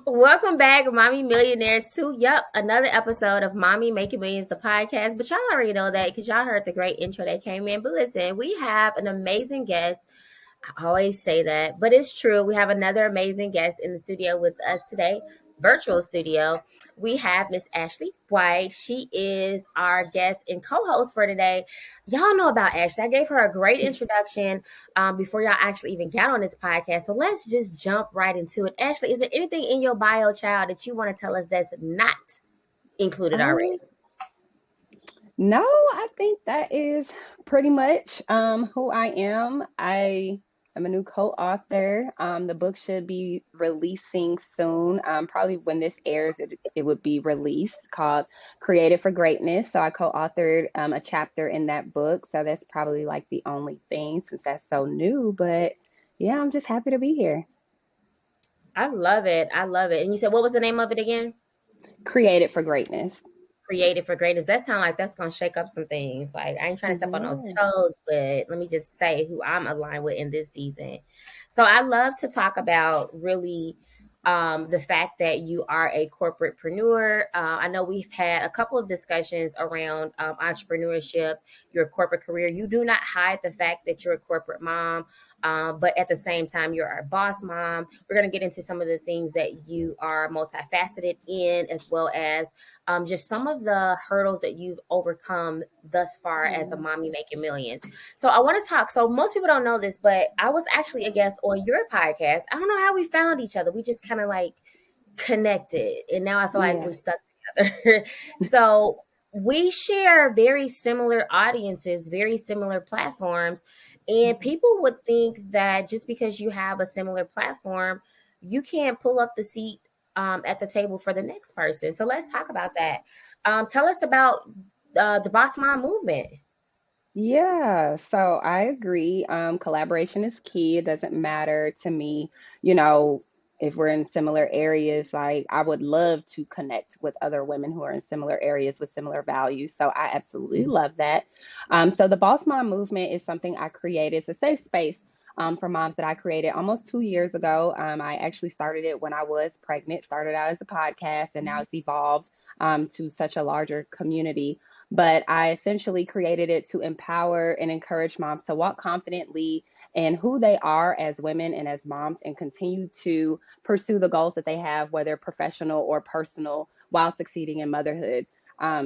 Welcome back, Mommy Millionaires, to another episode of Mommy Making Millions, the podcast. But y'all already know that because y'all heard the great intro that came in. But listen, we have an amazing guest. I always say that, but it's true. We have another amazing guest in the studio with us today, virtual studio. We have Miss Ashlei White. She is our guest and co-host for today. Y'all know about Ashley. I gave her a great introduction before y'all actually even got on this podcast. So let's just jump right into it. Ashley, is there anything in your bio, child, that you want to tell us that's not included already? Um, no, I think that is pretty much who I am. I am a new co-author. The book should be releasing soon. Probably when this airs, it would be released, called Created for Greatness. So I co-authored a chapter in that book. So that's probably like the only thing since that's so new. But yeah, I'm just happy to be here. I love it. I love it. And you said, what was the name of it again? Created for Greatness. Creative for greatness. That sounds like that's gonna shake up some things. Like I ain't trying to step on no Yeah. toes, but let me just say who I'm aligned with in this season. So I love to talk about really the fact that you are a corporatepreneur. I know we've had a couple of discussions around entrepreneurship, your corporate career. You do not hide the fact that you're a corporate mom, but at the same time, you're a boss mom. We're going to get into some of the things that you are multifaceted in, as well as just some of the hurdles that you've overcome thus far as a Yeah. mommy making millions. So I want to talk. So most people don't know this, but I was actually a guest on your podcast. I don't know how we found each other. We just kind of like connected, and now I feel like Yeah. we're stuck together. So we share very similar audiences, very similar platforms, and people would think that just because you have a similar platform, you can't pull up the seat at the table for the next person. So let's talk about that. Tell us about the BAWSE Mom Movement. Yeah, so I agree. Collaboration is key. It doesn't matter to me, you know, if we're in similar areas. Like, I would love to connect with other women who are in similar areas with similar values. So I absolutely love that. So the Boss Mom movement is something I created. It's a safe space for moms that I created almost 2 years ago. I actually started it when I was pregnant, started out as a podcast, and now it's evolved to such a larger community. But I essentially created it to empower and encourage moms to walk confidently in who they are as women and as moms and continue to pursue the goals that they have, whether professional or personal, while succeeding in motherhood.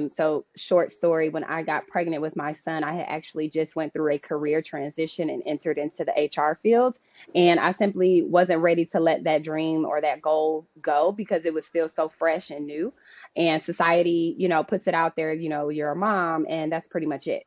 So short story, when I got pregnant with my son, I had actually just went through a career transition and entered into the HR field. And I simply wasn't ready to let that dream or that goal go because it was still so fresh and new. And society, puts it out there, you're a mom, and that's pretty much it.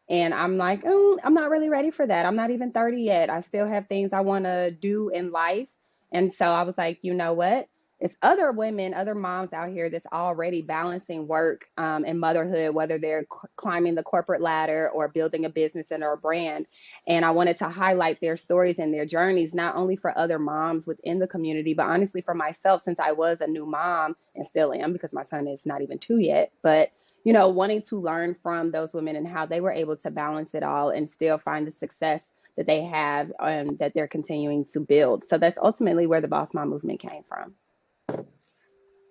And I'm like, oh, I'm not really ready for that. I'm not even 30 yet. I still have things I want to do in life. And so I was like, you know what? It's other women, other moms out here that's already balancing work and motherhood, whether they're climbing the corporate ladder or building a business and or a brand. And I wanted to highlight their stories and their journeys, not only for other moms within the community, but honestly for myself, since I was a new mom and still am because my son is not even 2 yet. But wanting to learn from those women and how they were able to balance it all and still find the success that they have that they're continuing to build. So that's ultimately where the Boss Mom movement came from.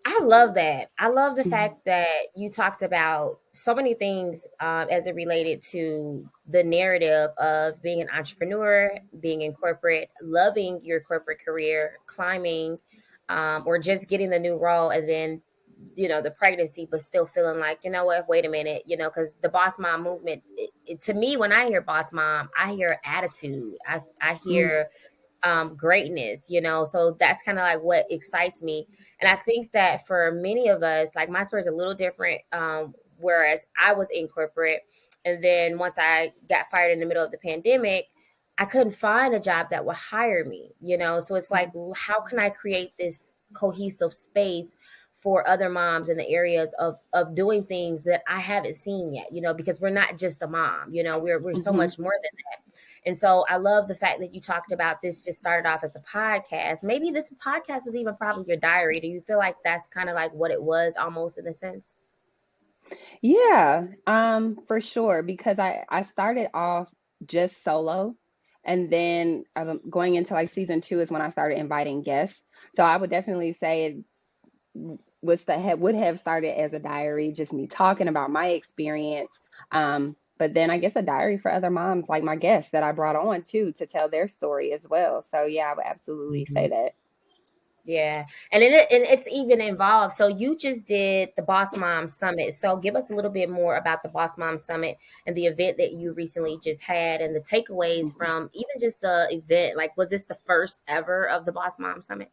I love that. I love the Mhm. fact that you talked about so many things as it related to the narrative of being an entrepreneur, being in corporate, loving your corporate career, climbing, or just getting the new role, and then the pregnancy, but still feeling like, you know what, wait a minute, because the boss mom movement, to me, when I hear boss mom, I hear attitude. I Mm. hear greatness, so that's kind of like what excites me. And I think that for many of us, like my story is a little different, whereas I was in corporate, and then once I got fired in the middle of the pandemic, I couldn't find a job that would hire me, so it's like, how can I create this cohesive space for other moms in the areas of doing things that I haven't seen yet, because we're not just a mom, we're so Mm-hmm. much more than that. And so I love the fact that you talked about this just started off as a podcast. Maybe this podcast was even probably your diary. Do you feel like that's kind of like what it was almost in a sense? Yeah, for sure. Because I started off just solo. And then going into like season 2 is when I started inviting guests. So I would definitely say would have started as a diary, just me talking about my experience. But then I guess a diary for other moms, like my guests that I brought on too, to tell their story as well. So yeah, I would absolutely say that. Yeah, and it's even involved. So you just did the Boss Mom Summit. So give us a little bit more about the Boss Mom Summit and the event that you recently just had, and the takeaways Mhm. from even just the event. Like, was this the first ever of the Boss Mom Summit?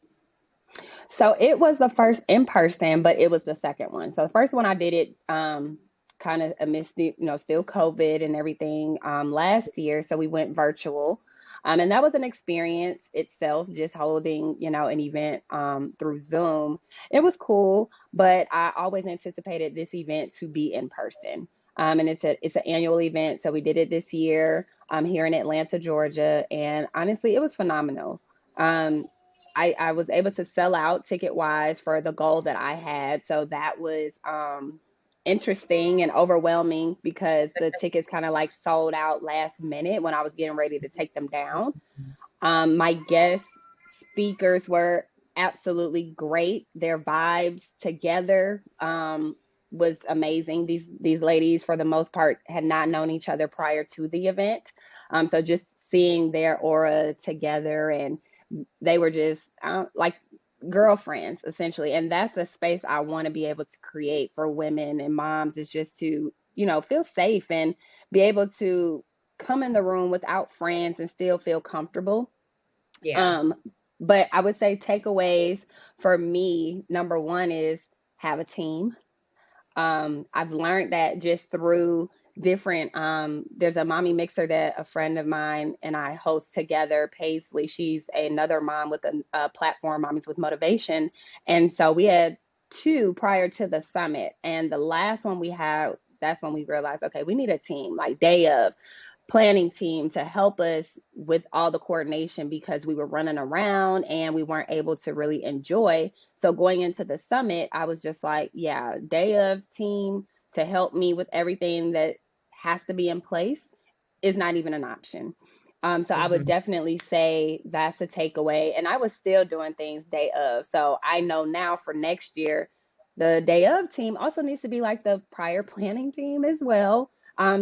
So it was the first in person, but it was the second one. So the first one I did it kind of amidst the, still COVID and everything last year. So we went virtual. And that was an experience itself, just holding, an event through Zoom. It was cool, but I always anticipated this event to be in person. And it's an annual event. So we did it this year here in Atlanta, Georgia. And honestly, it was phenomenal. Um, I was able to sell out ticket wise for the goal that I had. So that was interesting and overwhelming because the tickets kind of like sold out last minute when I was getting ready to take them down. My guest speakers were absolutely great. Their vibes together was amazing. These ladies, for the most part, had not known each other prior to the event. So just seeing their aura together, and they were just like girlfriends essentially. And that's the space I want to be able to create for women and moms, is just to, feel safe and be able to come in the room without friends and still feel comfortable. Yeah. um but I would say takeaways for me, number one is have a team. I've learned that just through different, there's a mommy mixer that a friend of mine and I host together, Paisley. She's another mom with a platform, Mommies with Motivation. And so we had two prior to the summit. And the last one we had, that's when we realized, okay, we need a team, like day of planning team to help us with all the coordination, because we were running around and we weren't able to really enjoy. So going into the summit, I was just like, yeah, day of team to help me with everything that has to be in place is not even an option. So I would Hmm. definitely say that's a takeaway. And I was still doing things day of. So I know now for next year, the day of team also needs to be like the prior planning team as well.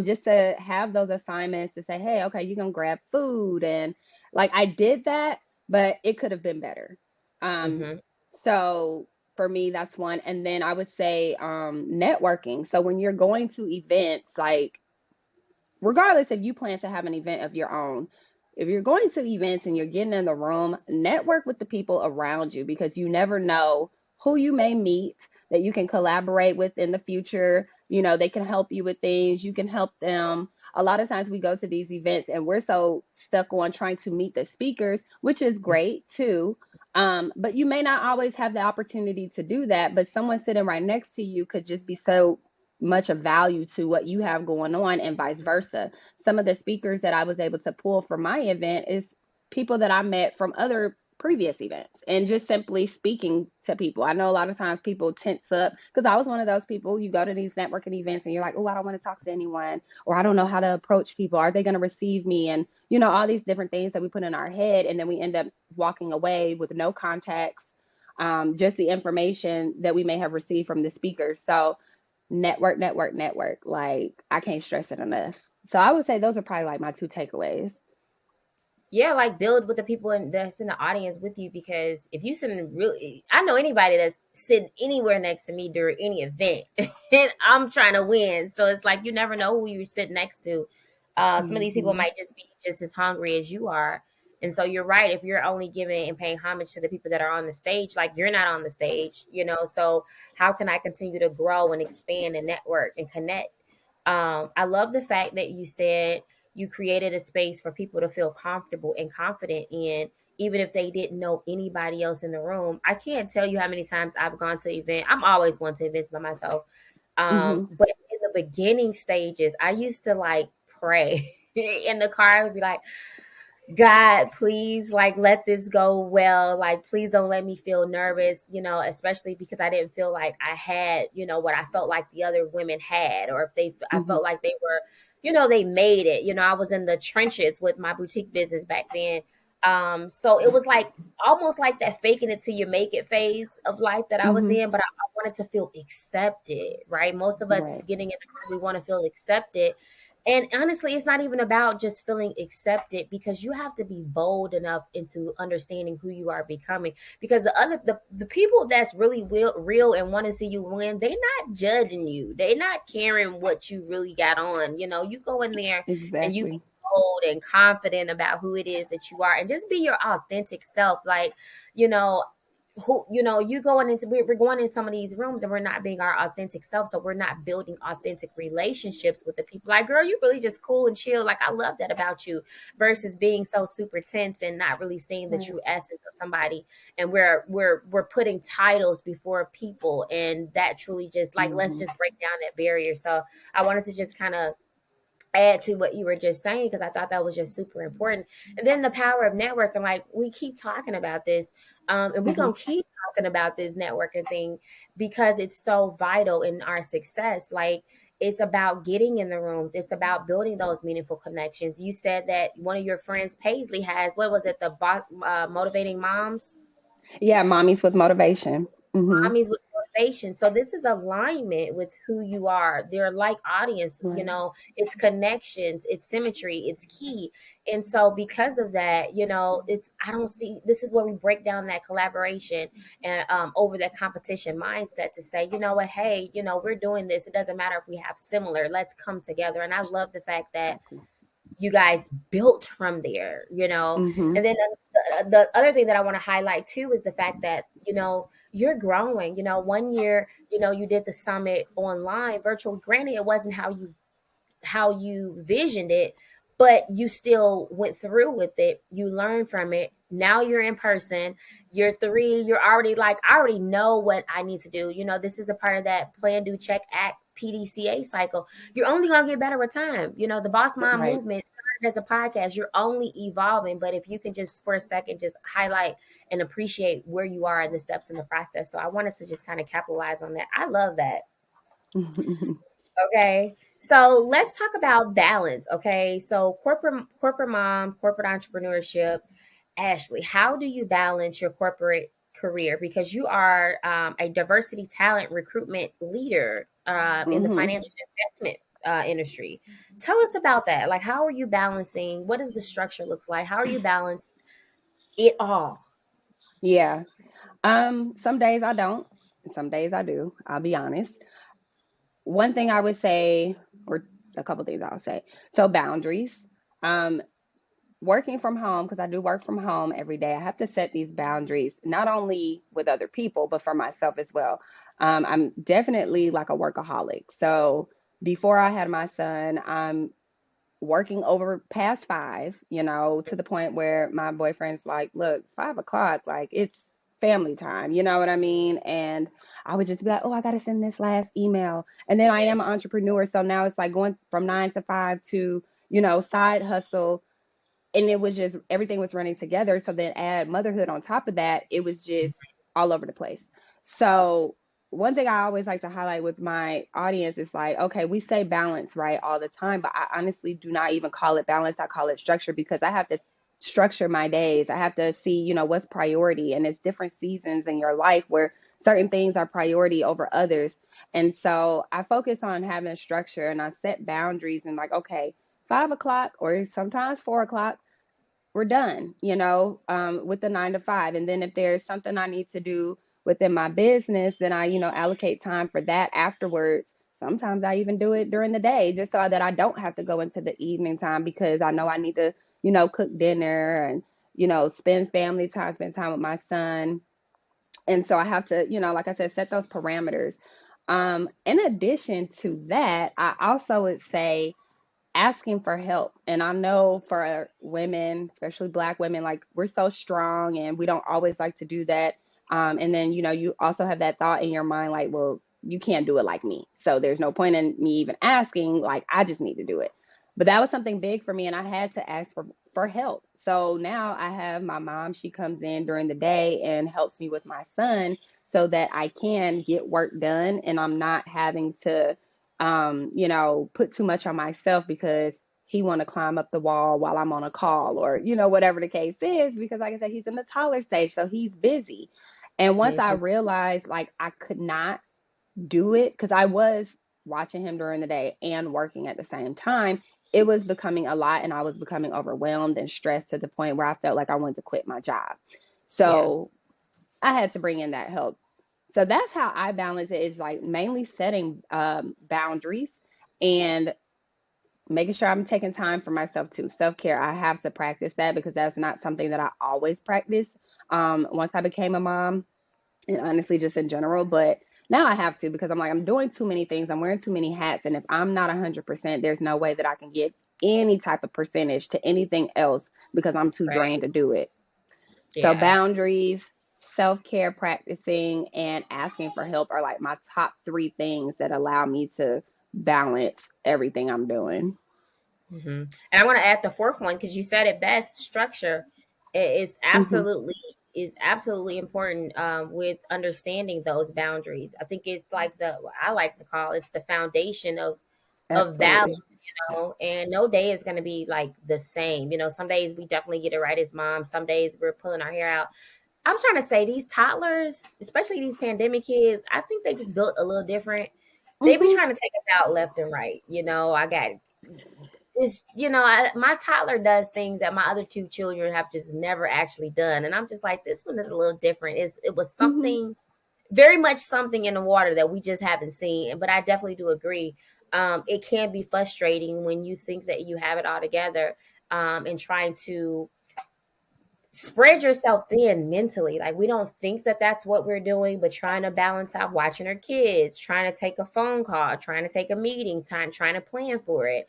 Just to have those assignments to say, hey, okay, you're going to grab food. And like I did that, but it could have been better. Um, Hmm. so for me, that's one. And then I would say networking. So when you're going to events, like regardless if you plan to have an event of your own, if you're going to events and you're getting in the room, network with the people around you, because you never know who you may meet that you can collaborate with in the future. They can help you with things, you can help them. A lot of times we go to these events and we're so stuck on trying to meet the speakers, which is great too. But you may not always have the opportunity to do that. But someone sitting right next to you could just be so much of value to what you have going on, and vice versa. Some of the speakers that I was able to pull for my event is people that I met from other previous events, and just simply speaking to people. I know a lot of times people tense up, because I was one of those people. You go to these networking events and you're like, oh, I don't want to talk to anyone, or I don't know how to approach people. Are they going to receive me? And all these different things that we put in our head, and then we end up walking away with no context, just the information that we may have received from the speakers. So network, network, network. Like I can't stress it enough. So I would say those are probably like my two takeaways. Yeah, like build with the people that's in the audience with you, because if you sitting really, I know anybody that's sitting anywhere next to me during any event, and I'm trying to win. So it's like you never know who you're sitting next to. Some of these people Mm-hmm. might just be just as hungry as you are. And so you're right. If you're only giving and paying homage to the people that are on the stage, like you're not on the stage, So how can I continue to grow and expand and network and connect? I love the fact that you said you created a space for people to feel comfortable and confident in, even if they didn't know anybody else in the room. I can't tell you how many times I've gone to events. I'm always going to events by myself. Mm-hmm. But in the beginning stages, I used to like pray in the car. I would be like, God, please, like, let this go well. Like, please don't let me feel nervous, especially because I didn't feel like I had, what I felt like the other women had, or if I Mm-hmm. felt like they were, they made it. I was in the trenches with my boutique business back then. So it was like almost like that faking it till you make it phase of life that I was Mm-hmm. in, but I wanted to feel accepted, right? Most of us Right. getting in the room, we want to feel accepted. And honestly, it's not even about just feeling accepted, because you have to be bold enough into understanding who you are becoming. Because the people that's really real and want to see you win, they're not judging you. They're not caring what you really got on. You go in there and you be Exactly. bold and confident about who it is that you are, and just be your authentic self. Like, you know, you going into we're going in some of these rooms and we're not being our authentic self, so we're not building authentic relationships with the people. Like, girl, you really just cool and chill, like, I love that about you, versus being so super tense and not really seeing the Right. true essence of somebody. And we're putting titles before people, and that truly just, like, let's Mm-hmm. just break down that barrier. So I wanted to just kind of add to what you were just saying, because I thought that was just super important. And then the power of networking, like, we keep talking about this, and we're Mm-hmm. gonna keep talking about this networking thing because it's so vital in our success. Like, it's about getting in the rooms, it's about building those meaningful connections. You said that one of your friends, Paisley, has, what was it, the motivating moms, Yeah, mommies with motivation. Mm-hmm. Mommies with motivation. So this is alignment with who you are. They're like audience, Right. it's connections, it's symmetry, it's key. And so because of that, it's, I don't see, this is where we break down that collaboration and over that competition mindset to say, you know what, hey, we're doing this. It doesn't matter if we have similar, let's come together. And I love the fact that Exactly. you guys built from there. Mm-hmm. And then the other thing that I want to highlight too is the fact that, you're growing. One year, you did the summit online virtual. Granted, it wasn't how you visioned it, but you still went through with it. You learned from it. Now you're in person. You're three. You're already like, I already know what I need to do. This is a part of that plan, do, check, act PDCA cycle. You're only gonna get better with time. The BAWSE Mom Right. Movement started as a podcast. You're only evolving. But if you can just for a second just highlight and appreciate where you are in the steps in the process. So I wanted to just kind of capitalize on that. I love that. Okay. So let's talk about balance. Okay. So corporate mom, corporate entrepreneurship. Ashley, how do you balance your corporate career? Because you are a diversity talent recruitment leader in the Mm-hmm. financial investment industry. Tell us about that. Like, how are you balancing? What does the structure look like? How are you balancing it all? Yeah. Some days I don't, and some days I do. I'll be honest. One thing I would say, or a couple things I'll say. So boundaries. Um, Working from home, because I do work from home every day, I have to set these boundaries, not only with other people, but for myself as well. I'm definitely like a workaholic. So before I had my son, I'm working over past five, to the point where my boyfriend's like, look, 5 o'clock, like it's family time, you know what I mean? And I would just be like, oh, I got to send this last email. And then I am an Yes. entrepreneur. So now it's like going from 9 to 5 to, side hustle. And it was just everything was running together. So then add motherhood on top of that, it was just all over the place. So one thing I always like to highlight with my audience is like, okay, we say balance, right, all the time, but I honestly do not even call it balance. I call it structure, because I have to structure my days. I have to see, what's priority. And it's different seasons in your life where certain things are priority over others. And so I focus on having a structure, and I set boundaries and like, okay, 5 o'clock or sometimes 4 o'clock, we're done, with the 9 to 5. And then if there's something I need to do within my business, then I, allocate time for that afterwards. Sometimes I even do it during the day just so that I don't have to go into the evening time, because I know I need to, cook dinner and, spend family time, spend time with my son. And so I have to, like I said, set those parameters. In addition to that, I also would say asking for help. And I know for women, especially Black women, like we're so strong and we don't always like to do that. And then, you also have that thought in your mind, like, well, you can't do it like me. So there's no point in me even asking, like, I just need to do it. But that was something big for me. And I had to ask for help. So now I have my mom, she comes in during the day and helps me with my son so that I can get work done and I'm not having to put too much on myself because he want to climb up the wall while I'm on a call, or whatever the case is, because like I said, he's in the toddler stage, so he's busy. And once I Mhm. realized like I could not do it, because I was watching him during the day and working at the same time, it was becoming a lot, and I was becoming overwhelmed and stressed to the point where I felt like I wanted to quit my job. Yeah. So I had to bring in that help. So that's how I balance it, is like mainly setting boundaries and making sure I'm taking time for myself too. Self-care, I have to practice that, because that's not something that I always practice once I became a mom, and honestly just in general. But now I have to, because I'm like, I'm doing too many things, I'm wearing too many hats, and if I'm not 100%, there's no way that I can give any type of percentage to anything else, because I'm too drained Right. to do it. So Yeah. boundaries, self-care, practicing, and asking for help are like my top three things that allow me to balance everything I'm doing. Hmm. And I want to add the fourth one because you said it best. Structure is Hmm. absolutely important with understanding those boundaries. I think it's like what I like to call it's the foundation of balance. Absolutely. And no day is going to be like the same. Some days we definitely get it right as moms. Some days we're pulling our hair out. I'm trying to say these toddlers, especially these pandemic kids, I think they just built a little different. They be Hmm. trying to take us out left and right. I got my toddler does things that my other two children have just never actually done, and I'm just like, this one is a little different. It was Hmm. something very much something in the water that we just haven't seen. But I definitely do agree. It can be frustrating when you think that you have it all together, and trying to spread yourself thin mentally. Like, we don't think that that's what we're doing, but trying to balance out watching our kids, trying to take a phone call, trying to take a meeting time, trying to plan for it,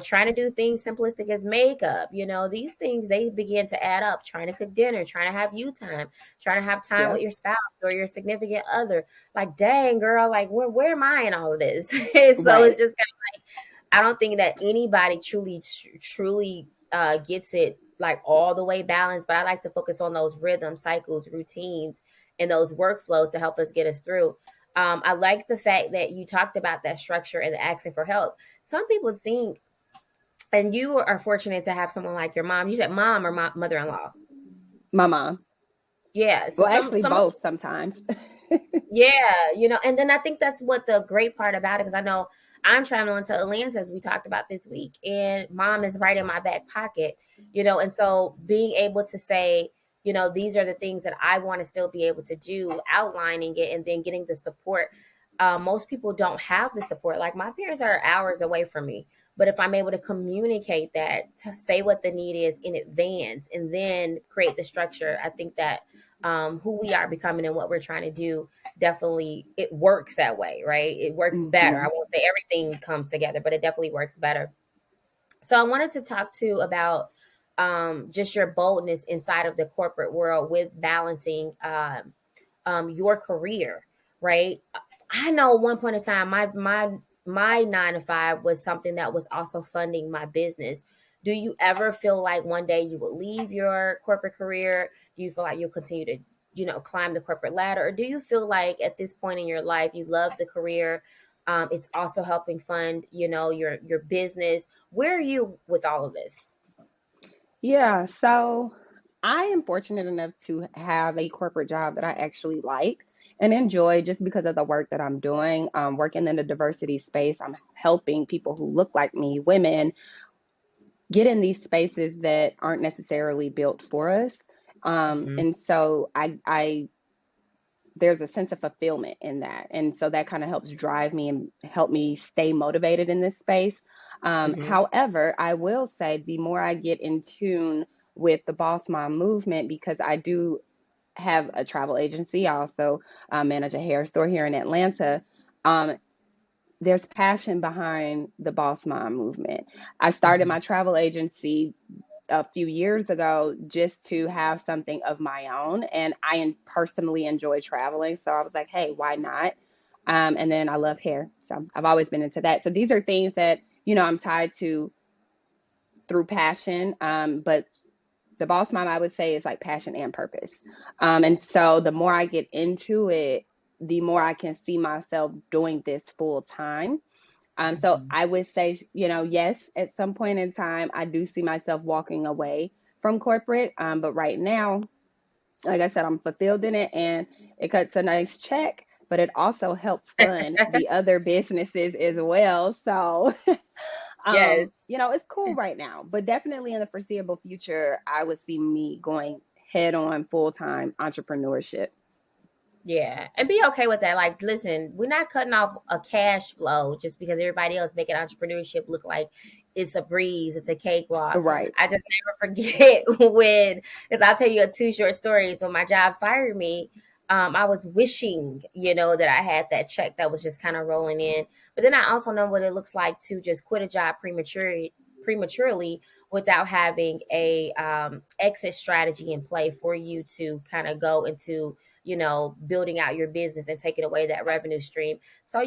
trying to do things simplistic as makeup. These things, they begin to add up. Trying to cook dinner, trying to have you time, trying to have time with Yep. your spouse or your significant other. Like, dang, girl, like, where am I in all of this? So it's Right. just I don't think that anybody truly gets it like all the way balanced, but I like to focus on those rhythms, cycles, routines, and those workflows to help us get us through. I like the fact that you talked about that structure and the asking for help. Some people think, and you are fortunate to have someone like your mom. You said mom or mother-in-law. My mom. Yeah. So Well, some actually, some both sometimes. Yeah, and then I think that's what the great part about it, because I know I'm traveling to Atlanta, as we talked about this week, and mom is right in my back pocket, and so being able to say, these are the things that I want to still be able to do, outlining it, and then getting the support. Most people don't have the support. Like, my parents are hours away from me, but if I'm able to communicate that, to say what the need is in advance, and then create the structure, I think that who we are becoming and what we're trying to do, definitely it works that way, right? It works better. I Hmm. won't say everything comes together, but it definitely works better. So I wanted to talk to about just your boldness inside of the corporate world with balancing your career, right? I know at one point in time, my 9 to 5 was something that was also funding my business. Do you ever feel like one day you will leave your corporate career? Do you feel like you'll continue to, climb the corporate ladder, or do you feel like at this point in your life you love the career? It's also helping fund, your business. Where are you with all of this? Yeah. So I am fortunate enough to have a corporate job that I actually like and enjoy, just because of the work that I'm doing. Working in the diversity space, I'm helping people who look like me, women, get in these spaces that aren't necessarily built for us. Hmm. And so I there's a sense of fulfillment in that. And so that kind of helps drive me and help me stay motivated in this space. Hmm. However, I will say the more I get in tune with the Boss Mom movement, because I do have a travel agency, I also manage a hair store here in Atlanta. Um, there's passion behind the Boss Mom movement. I started Hmm. my travel agency a few years ago just to have something of my own. And I personally enjoy traveling. So I was like, hey, why not? And then I love hair. So I've always been into that. So these are things that, I'm tied to through passion. But the Boss Mom, I would say, is like passion and purpose. And so the more I get into it, the more I can see myself doing this full time. So I would say, yes, at some point in time, I do see myself walking away from corporate. But right now, like I said, I'm fulfilled in it and it cuts a nice check, but it also helps fund the other businesses as well. So, Yes. it's cool right now, but definitely in the foreseeable future, I would see me going head on full time entrepreneurship. Yeah, and be okay with that. Like, listen, we're not cutting off a cash flow just because everybody else making entrepreneurship look like it's a breeze, it's a cakewalk. Right. I just never forget when, because I'll tell you two short stories. When my job fired me, I was wishing, that I had that check that was just kind of rolling in. But then I also know what it looks like to just quit a job prematurely without having a exit strategy in play for you to kind of go into building out your business and taking away that revenue stream. So,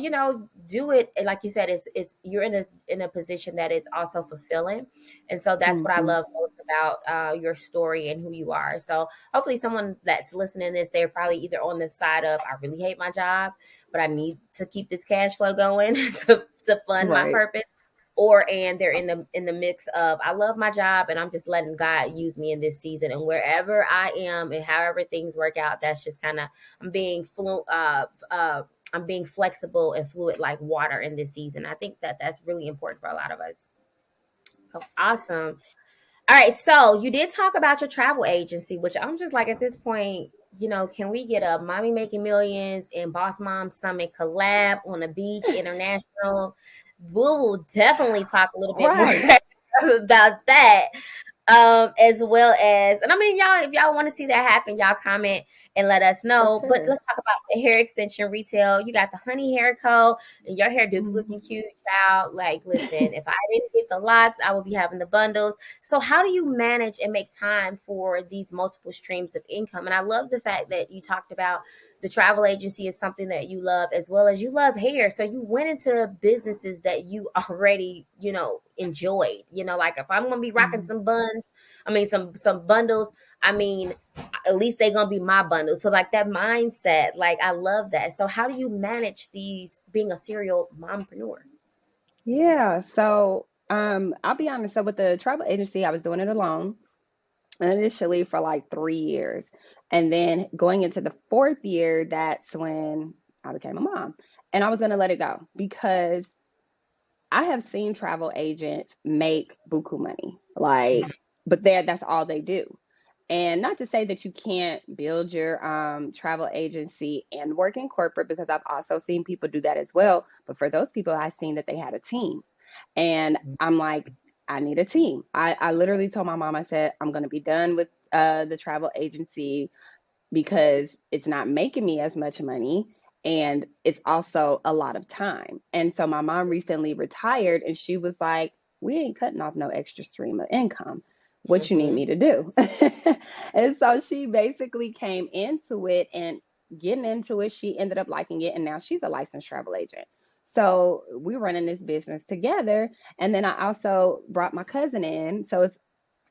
do it. And like you said, it's you're in a position that it's also fulfilling. And so that's what I Hmm. love most about your story and who you are. So hopefully someone that's listening to this, they're probably either on the side of, I really hate my job, but I need to keep this cash flow going to fund my Right. purpose, and they're in the mix of, I love my job and I'm just letting God use me in this season, and wherever I am and however things work out, that's just kind of, I'm being I'm being flexible and fluid like water in this season. I think that that's really important for a lot of us. So awesome. All right, so you did talk about your travel agency, which I'm just like, at this point, can we get a Mommy Making Millions and Boss Mom Summit collab on the beach international? We will definitely talk a little bit more Right. about that. As well as, and I mean, y'all, if y'all want to see that happen, y'all comment and let us For know. But sure. let's talk about the hair extension retail. You got the honey hair co, and your hair do be Mhm. looking cute, child. Like, listen, if I didn't get the locks, I would be having the bundles. So, how do you manage and make time for these multiple streams of income? And I love the fact that you talked about the travel agency is something that you love, as well as you love hair. So you went into businesses that you already, enjoyed. Like, if I'm gonna be rocking Mhm. some buns, I mean some bundles, I mean, at least they're gonna be my bundles. So like that mindset, like I love that. So how do you manage these being a serial mompreneur? Yeah. So, I'll be honest. So with the travel agency, I was doing it alone initially for like 3 years. And then going into the fourth year, that's when I became a mom. And I was going to let it go because I have seen travel agents make buku money. Like, but that's all they do. And not to say that you can't build your travel agency and work in corporate, because I've also seen people do that as well. But for those people, I've seen that they had a team. And I'm like, I need a team. I literally told my mom, I said, I'm going to be done with the travel agency because it's not making me as much money. And it's also a lot of time. And so my mom recently retired and she was like, we ain't cutting off no extra stream of income. What you need Mm-hmm. me to do? And so she basically came into it, and getting into it, she ended up liking it. And now she's a licensed travel agent. So we're running this business together. And then I also brought my cousin in. So it's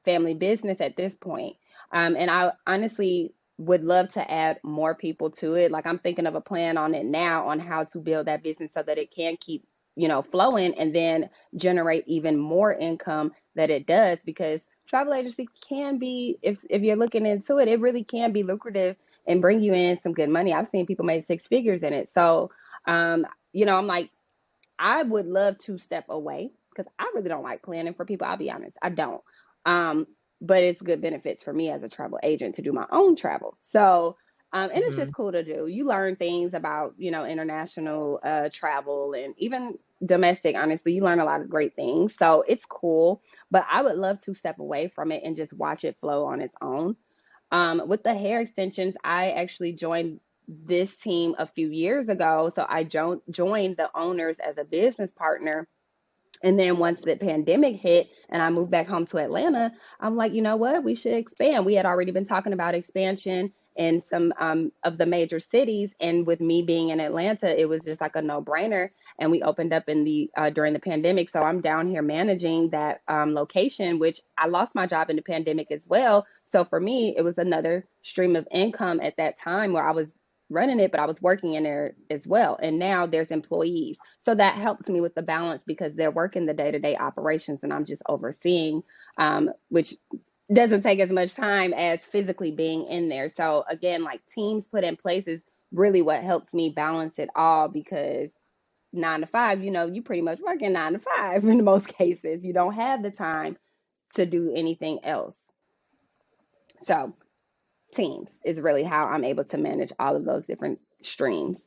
family business at this point. And I honestly would love to add more people to it. Like, I'm thinking of a plan on it now on how to build that business so that it can keep, flowing and then generate even more income that it does, because travel agency can be, if you're looking into it, it really can be lucrative and bring you in some good money. I've seen people make six figures in it. So, I'm like, I would love to step away because I really don't like planning for people. I'll be honest, I don't. Um, but it's good benefits for me as a travel agent to do my own travel. So, and it's Mm-hmm. just cool to do. You learn things about, international travel and even domestic. Honestly, you learn a lot of great things. So it's cool. But I would love to step away from it and just watch it flow on its own. With the hair extensions, I actually joined this team a few years ago. So I joined the owners as a business partner. And then once the pandemic hit and I moved back home to Atlanta, I'm like, you know what? We should expand. We had already been talking about expansion in some of the major cities. And with me being in Atlanta, it was just like a no brainer. And we opened up in the during the pandemic. So I'm down here managing that location, which I lost my job in the pandemic as well. So for me, it was another stream of income at that time where I was running it, but I was working in there as well. And now there's employees. So that helps me with the balance because they're working the day-to-day operations and I'm just overseeing, which doesn't take as much time as physically being in there. So again, like teams put in place is really what helps me balance it all, because 9 to 5, you pretty much working 9 to 5 in most cases. You don't have the time to do anything else. So teams is really how I'm able to manage all of those different streams.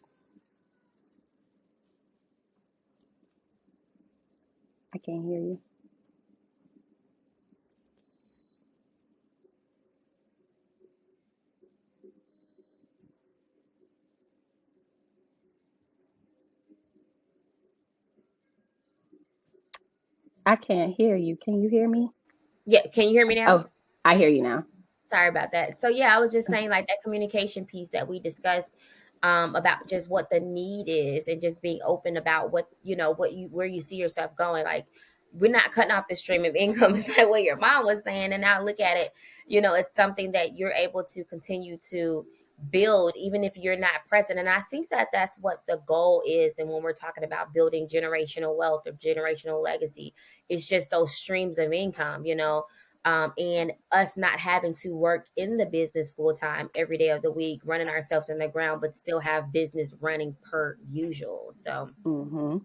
I can't hear you. I can't hear you. Can you hear me? Yeah, can you hear me now? Oh, I hear you now. Sorry about that. So yeah, I was just saying like that communication piece that we discussed about just what the need is and just being open about what what you where you see yourself going. Like we're not cutting off the stream of income. It's like what your mom was saying, and now look at it. It's something that you're able to continue to build even if you're not present. And I think that that's what the goal is. And when we're talking about building generational wealth or generational legacy, it's just those streams of income. And us not having to work in the business full time every day of the week, running ourselves in the ground, but still have business running per usual. So, Mm-hmm.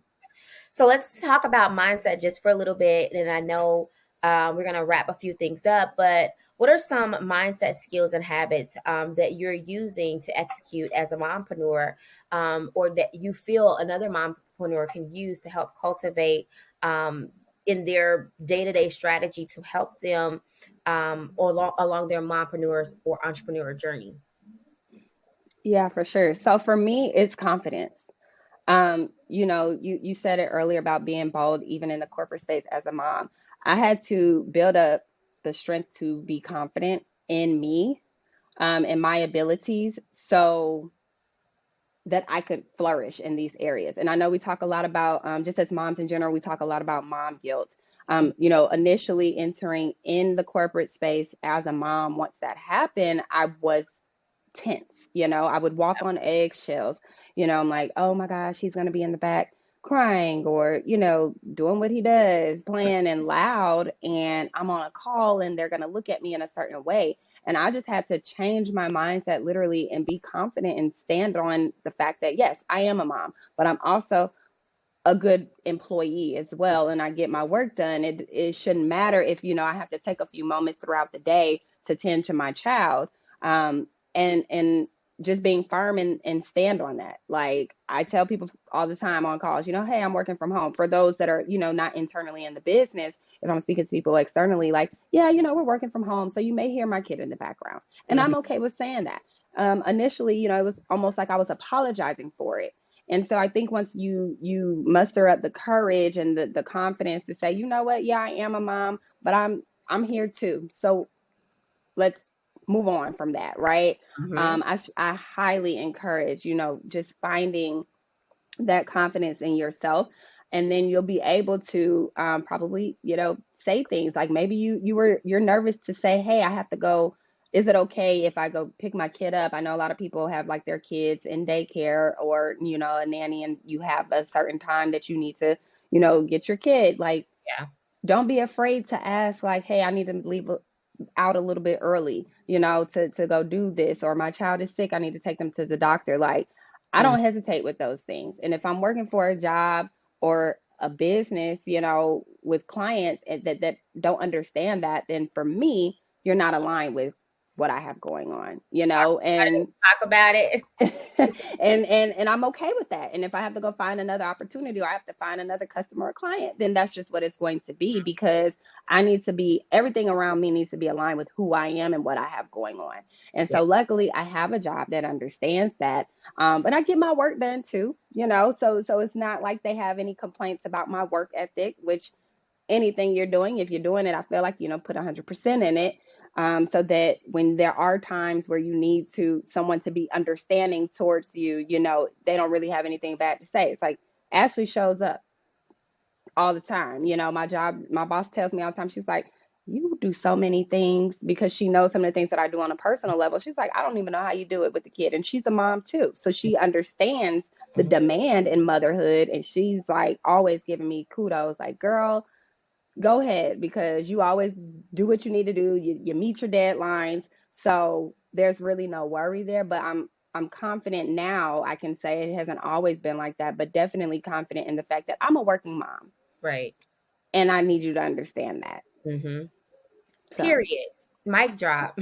so let's talk about mindset just for a little bit. And I know we're going to wrap a few things up, but what are some mindset skills and habits that you're using to execute as a mompreneur, or that you feel another mompreneur can use to help cultivate in their day-to-day strategy to help them or along their mompreneurs or entrepreneur journey? Yeah, for sure. So for me, it's confidence. You said it earlier about being bold, even in the corporate space as a mom. I had to build up the strength to be confident in me, and my abilities, so that I could flourish in these areas. And I know we talk a lot about, just as moms in general, we talk a lot about mom guilt. Initially entering in the corporate space as a mom, once that happened, I was tense. I would walk on eggshells. I'm like, oh my gosh, he's going to be in the back crying or, doing what he does, playing and loud. And I'm on a call and they're going to look at me in a certain way. And I just had to change my mindset literally and be confident and stand on the fact that, yes, I am a mom, but I'm also a good employee as well. And I get my work done. It shouldn't matter if, I have to take a few moments throughout the day to tend to my child. And just being firm and stand on that. Like I tell people all the time on calls, hey, I'm working from home. For those that are, not internally in the business, if I'm speaking to people externally, like, yeah, we're working from home. So you may hear my kid in the background. And Mhm. I'm okay with saying that. Initially, it was almost like I was apologizing for it. And so I think once you muster up the courage and the confidence to say, you know what, yeah, I am a mom, but I'm here too. So let's move on from that, right? Mhm. I highly encourage, just finding that confidence in yourself, and then you'll be able to probably, say things like maybe you're nervous to say, hey, I have to go. Is it okay if I go pick my kid up? I know a lot of people have like their kids in daycare or, a nanny, and you have a certain time that you need to, get your kid. Like, Yeah. don't be afraid to ask, like, hey, I need to leave out a little bit early, to go do this, or my child is sick, I need to take them to the doctor. Like, I Mm. don't hesitate with those things. And if I'm working for a job or a business, with clients that don't understand that, then for me, you're not aligned with what I have going on, Talk about it. and Talk about it. and I'm okay with that. And if I have to go find another opportunity or I have to find another customer or client, then that's just what it's going to be, because I need to be, everything around me needs to be aligned with who I am and what I have going on. And Yeah. so luckily I have a job that understands that. But I get my work done too, so it's not like they have any complaints about my work ethic, which anything you're doing, if you're doing it, I feel like, put 100% in it. So that when there are times where you need someone to be understanding towards you, they don't really have anything bad to say. It's like Ashley shows up all the time. My boss tells me all the time, she's like, you do so many things, because she knows some of the things that I do on a personal level. She's like, I don't even know how you do it with the kid. And she's a mom too. So she understands the Mhm. demand in motherhood. And she's like always giving me kudos, like, girl, go ahead, because you always do what you need to do. You meet your deadlines. So there's really no worry there. But I'm confident now. I can say it hasn't always been like that, but definitely confident in the fact that I'm a working mom. Right. And I need you to understand that. Mm-hmm. So Period. Mic drop.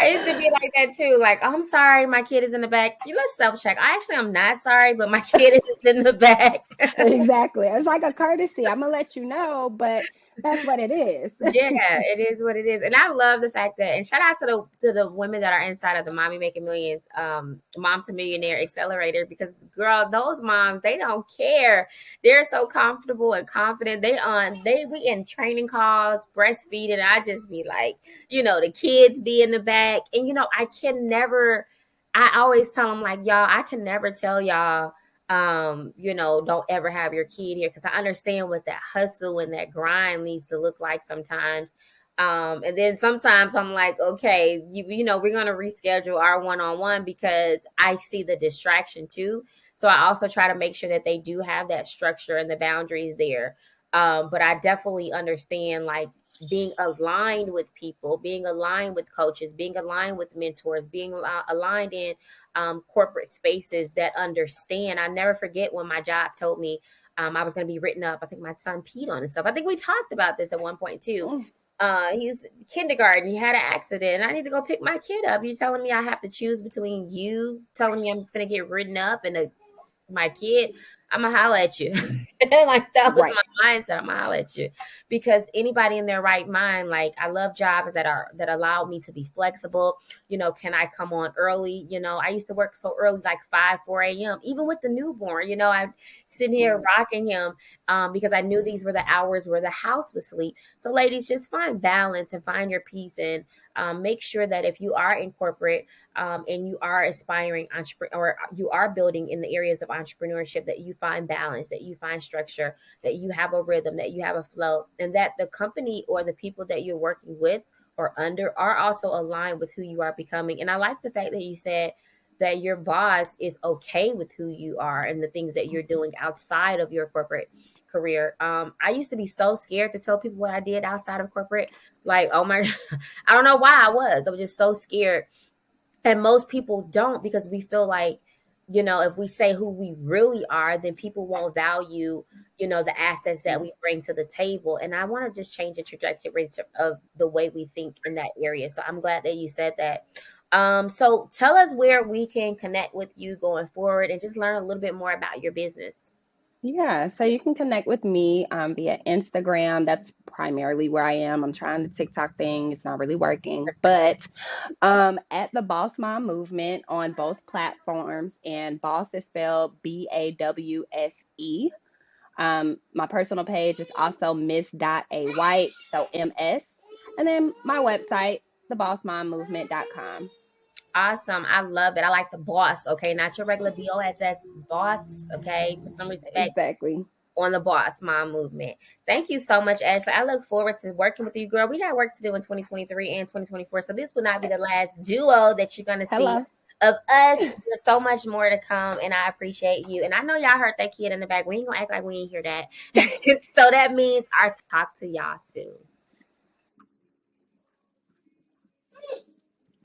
I used to be like that too. Like, oh, I'm sorry, my kid is in the back. You let's self check. I actually am not sorry, but my kid is in the back. exactly. It's like a courtesy. I'm gonna let you know, but that's what it is. Yeah, it is what it is, and I love the fact that. And shout out to the women that are inside of the Mommy Making Millions, Mom to Millionaire Accelerator, because girl, those moms, they don't care. They're so comfortable and confident. We in training calls, breastfeeding. I just be like, the kids be in the back, and I can never. I always tell them like, y'all, I can never tell y'all don't ever have your kid here, because I understand what that hustle and that grind needs to look like sometimes. And then sometimes I'm like, okay, we're gonna reschedule our one-on-one, because I see the distraction too. So I also try to make sure that they do have that structure and the boundaries there. But I definitely understand, like, being aligned with people, being aligned with coaches, being aligned with mentors, being aligned in corporate spaces that understand. I never forget when my job told me I was going to be written up. I think my son peed on himself. I think we talked about this at one point too. Mm, He's kindergarten. He had an accident, and I need to go pick my kid up. You telling me I have to choose between you telling me I'm going to get written up and my kid? I'm gonna holler at you. Like, that was right. my mindset. I'm gonna holler at you, because anybody in their right mind, like, I love jobs that allow me to be flexible. Can I come on early? I used to work so early, like 4 a.m. Even with the newborn. I'm sitting here rocking him, because I knew these were the hours where the house was asleep. So, ladies, just find balance and find your peace, and make sure that if you are in corporate, and you are aspiring entrepreneur, or you are building in the areas of entrepreneurship, that you find balance, that you find structure, that you have a rhythm, that you have a flow, and that the company or the people that you're working with or under are also aligned with who you are becoming. And I like the fact that you said that your boss is okay with who you are and the things that you're doing outside of your corporate career. I used to be so scared to tell people what I did outside of corporate. Like, oh my, I don't know why I was just so scared. And most people don't, because we feel like, if we say who we really are, then people won't value, the assets that we bring to the table. And I want to just change the trajectory of the way we think in that area. So I'm glad that you said that. So tell us where we can connect with you going forward and just learn a little bit more about your business. Yeah, so you can connect with me via Instagram. That's primarily where I am. I'm trying the TikTok thing. It's not really working. But at the BAWSE Mom Movement on both platforms, and BAWSE is spelled BAWSE. My personal page is also Miss.A White, so MS. And then my website, thebossmommovement.com. Awesome. I love it. I like the boss. Okay. Not your regular BOSS, boss. Okay. Put some respect Exactly. on the BAWSE Mom Movement. Thank you so much, Ashley. I look forward to working with you, girl. We got work to do in 2023 and 2024. So this will not be the last duo that you're going to see Hello. of us. There's so much more to come, and I appreciate you. And I know y'all heard that kid in the back. We ain't going to act like we ain't hear that. So that means I'll talk to y'all soon.